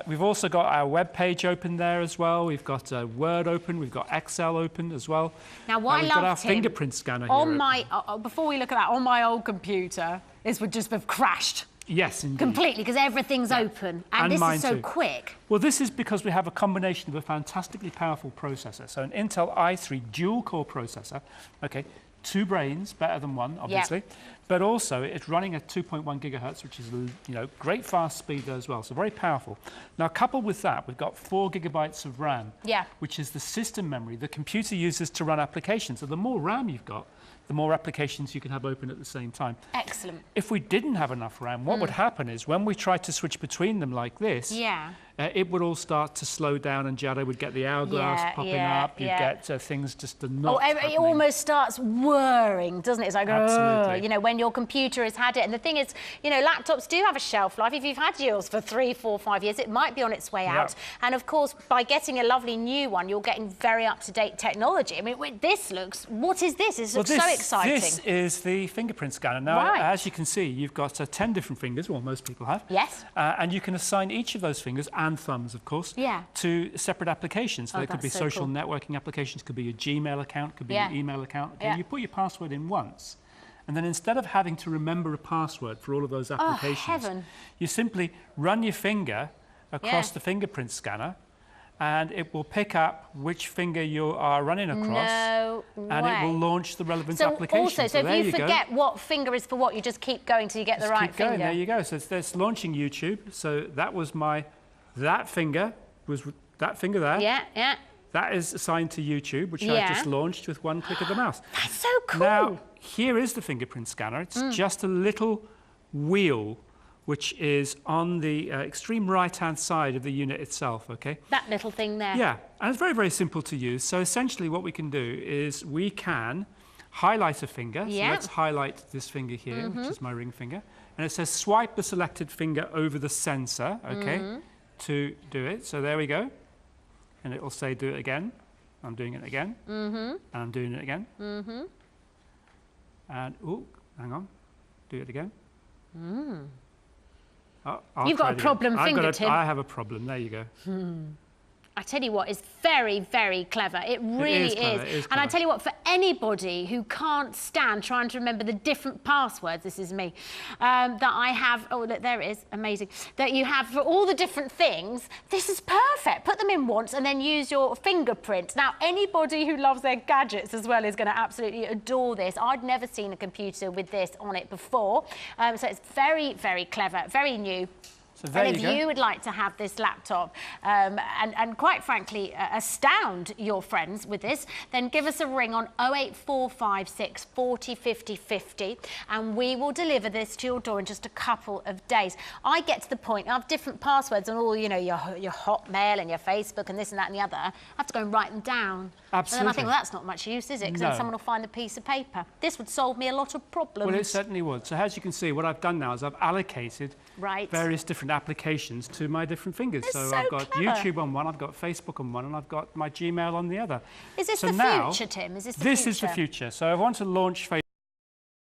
We've also got our web page open there as well. We've got Word open. We've got Excel open as well. Now, what I we've loved, got our Tim, fingerprint scanner on here. my before we look at that, on my old computer, this would just have crashed. Yes, indeed. Completely, because everything's open, and this is so quick. Well, this is because we have a combination of a fantastically powerful processor. So an Intel i3 dual-core processor. Okay, 2 brains, better than 1, obviously. Yep. But also, it's running at 2.1 gigahertz, which is, great fast speed there as well. So very powerful. Now, coupled with that, we've got 4 gigabytes of RAM, which is the system memory the computer uses to run applications. So the more RAM you've got, the more applications you can have open at the same time. Excellent. If we didn't have enough RAM, what would happen is when we tried to switch between them like this, it would all start to slow down, and Jado would get the hourglass popping up. You'd get things just not happening. It almost starts whirring, doesn't it? It's like, absolutely. When your computer has had it. And the thing is, laptops do have a shelf life. If you've had yours for 3, 4, 5 years, it might be on its way out. And of course, by getting a lovely new one, you're getting very up-to-date technology. I mean, this looks, what is this? This looks so exciting. This is the fingerprint scanner. Now, as you can see, you've got 10 different fingers, well, most people have. Yes. And you can assign each of those fingers, and thumbs, of course, to separate applications. So they could be social networking applications, could be your Gmail account, could be your email account. Okay, you put your password in once, and then instead of having to remember a password for all of those applications, you simply run your finger across the fingerprint scanner, and it will pick up which finger you are running across, and it will launch the relevant application. So if you forget what finger is for what, you just keep going till you get the right finger. Keep going. There you go. So it's launching YouTube. So that was that finger there. Yeah. That is assigned to YouTube, which I just launched with one click of the mouse. That's so cool. Now, here is the fingerprint scanner. It's just a little wheel which is on the extreme right-hand side of the unit itself, okay? That little thing there. Yeah, and it's very, very simple to use. So essentially what we can do is we can highlight a finger. So let's highlight this finger here, which is my ring finger. And it says swipe the selected finger over the sensor, okay, to do it. So there we go. And it will say do it again. I'm doing it again. And I'm doing it again. And, hang on. Do it again. You've got a problem finger, Tim. I have a problem. There you go. I tell you what, it's very, very clever. It really is. And I tell you what, for anybody who can't stand trying to remember the different passwords, this is me, that I have, oh, look, there it is, amazing, that you have for all the different things, this is perfect. Put them in once and then use your fingerprint. Now, anybody who loves their gadgets as well is going to absolutely adore this. I'd never seen a computer with this on it before. So it's very, very clever, very new. And if you would like to have this laptop and quite frankly astound your friends with this, then give us a ring on 08456 40 50 50 and we will deliver this to your door in just a couple of days. I get to the point, I have different passwords on all, your Hotmail and your Facebook and this and that and the other. I have to go and write them down. Absolutely. And then I think, well, that's not much use, is it? Because then someone will find the piece of paper. This would solve me a lot of problems. Well, it certainly would. So as you can see, what I've done now is I've allocated various different applications to my different fingers. So I've got YouTube on one, I've got Facebook on one, and I've got my Gmail on the other. Is this the future, Tim? Is this the future? This is the future. So I want to launch Facebook.